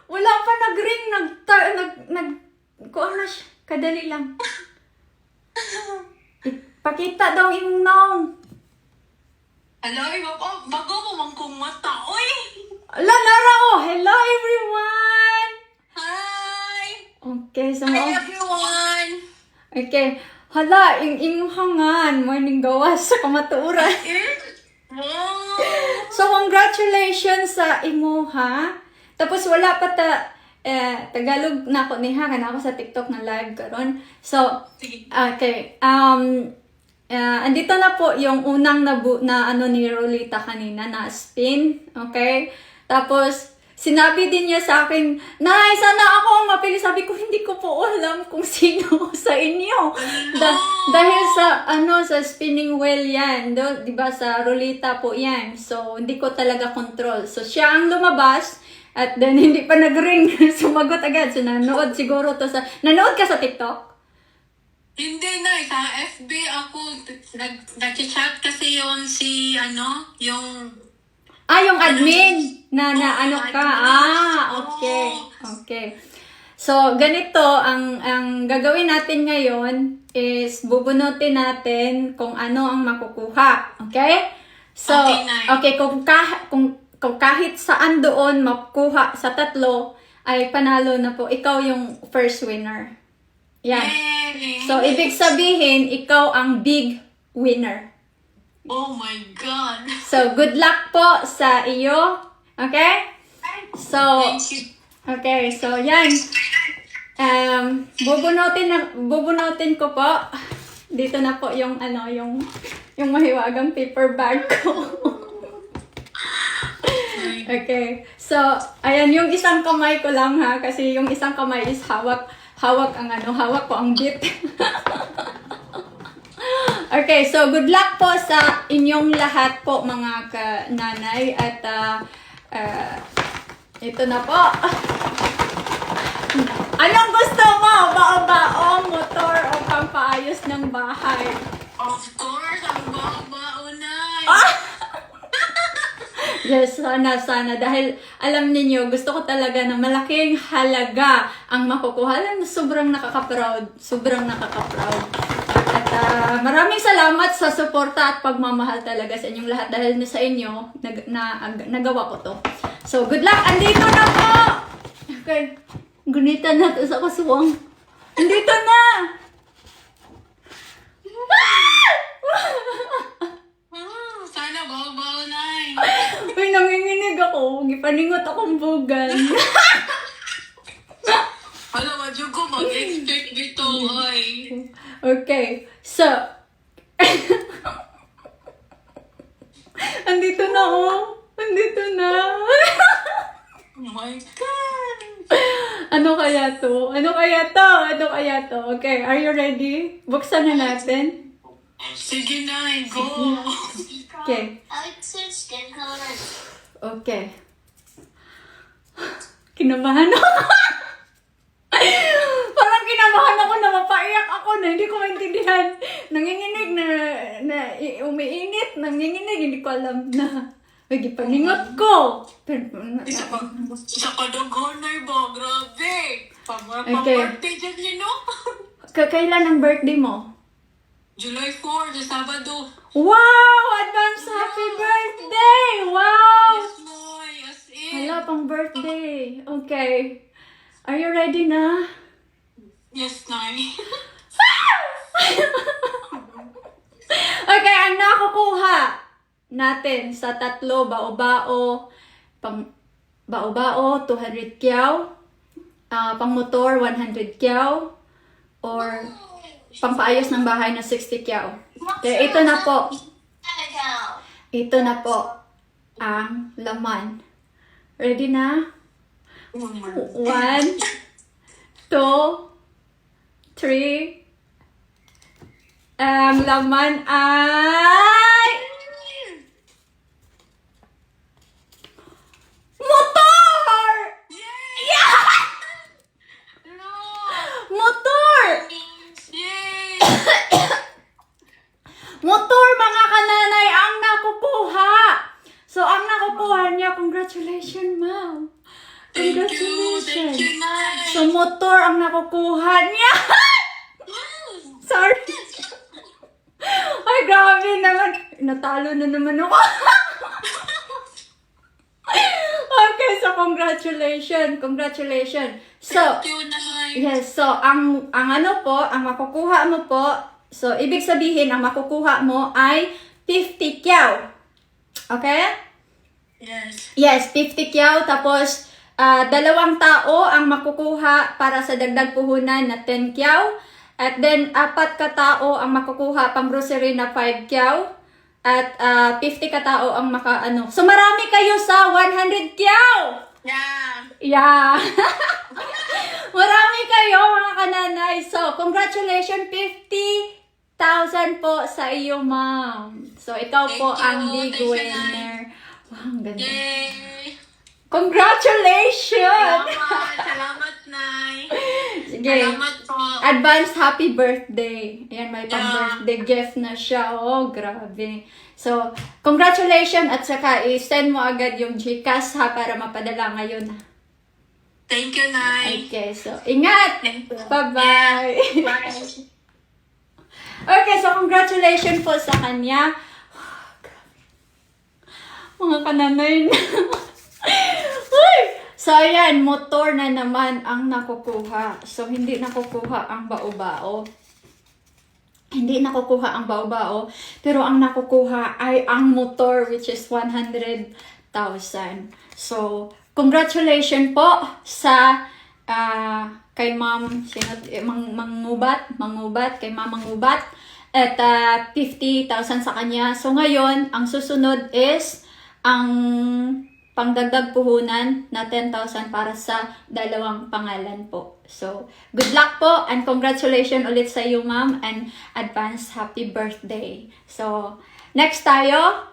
Wala pa nag-ring, kuha na siya. Kadali lang. Ipakita daw imong naong. Hello, bago mo mang kong mata, oy! Ala, Nara, oh! Hello, everyone! Hi! Okay, so Hi, everyone! okay. Hala, imong hangan. Morning gawas sa kamatuuran. Wow! So, congratulations sa imo, ha? Tapos, wala pa Tagalog na ako niha. Kana ako sa TikTok na live karon. So, Sige. okay. Andito na po yung unang na ano ni Rolita kanina na spin. Okay? Tapos, sinabi din niya sa akin, Nay, sana ako ang mapili. Sabi ko, hindi ko po alam kung sino sa inyo. Dahil sa spinning wheel yan. Di ba sa Rolita po yan. So, hindi ko talaga control. So, siya ang lumabas. At then, hindi pa nag-ring. Sumagot agad. So, nanood siguro to sa... Nanood ka sa TikTok? Hindi na, sa FB ako, nag-chat kasi yun yung... Yung admin na ano ka. Okay. Okay. So, ganito, ang gagawin natin ngayon is bubunutin natin kung ano ang makukuha. Okay? So, okay, kung kahit saan doon makuha sa tatlo, ay panalo na po. Ikaw yung first winner. Yan. Yay! So, ibig sabihin, ikaw ang big winner. Oh my God! So, good luck po sa iyo. Okay? So, Thank you. okay. So, yan. Bubunutin ko po. Dito na po yung yung mahiwagang paper bag ko. Okay. So, ayan, yung isang kamay ko lang ha. Kasi yung isang kamay is hawak ko ang bit. Okay, so good luck po sa inyong lahat po mga kananay at ito na po. Anong gusto mo? Bao-bao, motor o pampaayos ng bahay? Of course, ang babaunay! Yes, sana. Dahil alam niyo gusto ko talaga na malaking halaga ang makukuha. Alam, sobrang nakaka-proud. At maraming salamat sa suporta at pagmamahal talaga sa inyong lahat. Dahil sa inyo, nagawa ko to. So, good luck! Andito na po! Okay. Gunitan na to sa kasuwang. Andito na! Sana babaunay! Uy, nanginginig ako. Gipaningot akong bugan. Alam mo, Diyo ko mag-expect dito, ay. Okay. So, andito na oh. Andito na. Oh my God! Ano kaya to? Okay, are you ready? Buksan na natin. Sige na, go! Okay. Alex's skin color. Okay. Kinabahan ako. Parang kinabahan ako na mapaiyak ako na hindi ko maintindihan. Nanginginig na umiinit. Nanginginig, hindi ko alam na. Ay, gipaningot ko. Isa ka dagonay ba? Grabe! Okay. Pang-birthday dyan yun, no? Kailan ang birthday mo? July 4, sa Sabado. Wow! Advance happy birthday! Wow! Yes, Moy! As in! Hala, pang birthday. Okay. Are you ready na? Yes, Nay. Okay, ang nakukuha natin sa tatlo, bao-bao, bao-bao, 200 kyaw, pang motor, 100 kyaw, or pampaayos ng bahay na 60 kyaw. Okay, ito na po. Ito na po ang laman. Ready na? 1, 2, 3. Ang laman ay... motor! Yeah! No! Motor! Yay! Motor, mga kananay, ang nakukuha. So, ang nakukuha niya, congratulations, ma'am. Thank you. Congratulations. Thank you, Nay. So, motor ang nakukuha niya. Sorry. Ay, grabe naman. Natalo na naman ako. Okay, so congratulations. Congratulations. So, Thank you, Nay. yes, so ang ano po, ang makukuha mo po, so ibig sabihin ang makukuha mo ay 50 kyaw. Okay? Yes. Yes, 50 kyaw. Tapos, 2 tao ang makukuha para sa dagdag puhunan na 10 kyaw. At then, 4 katao ang makukuha pang grocery na 5 kyaw. At 50 katao ang makaano. So, marami kayo sa 100 kyaw! Yeah. Yeah! Marami kayo mga kananay. So, congratulations, 50,000 po sa iyo, ma'am. So, ikaw po Thank you. ang big Thank you, winner. Wow, ang ganda. Yay. Congratulations! Salamat, Nay. Sige. Salamat po. Advance happy birthday. Ayan, may pang Yeah. birthday gift na siya. Oh, grabe. So, congratulations at saka i-send mo agad yung GCash ha para mapadala ngayon. Thank you, Nay. Okay, so ingat! Thank you. Bye-bye! Bye. Okay, so congratulations po sa kanya. Mga kananay na. Uy! So, ayan, motor na naman ang nakukuha. So, hindi nakukuha ang bao-bao. Hindi nakukuha ang bao-bao. Pero ang nakukuha ay ang motor, which is 100,000. So, congratulations po sa kay Ma'am Mangubat, kay Ma'am Mangubat. At 50,000 sa kanya. So, ngayon, ang susunod is ang pangdagdag puhunan na 10,000 para sa 2 pangalan po. So, good luck po and congratulations ulit sa iyo, ma'am, and advance happy birthday. So, next tayo,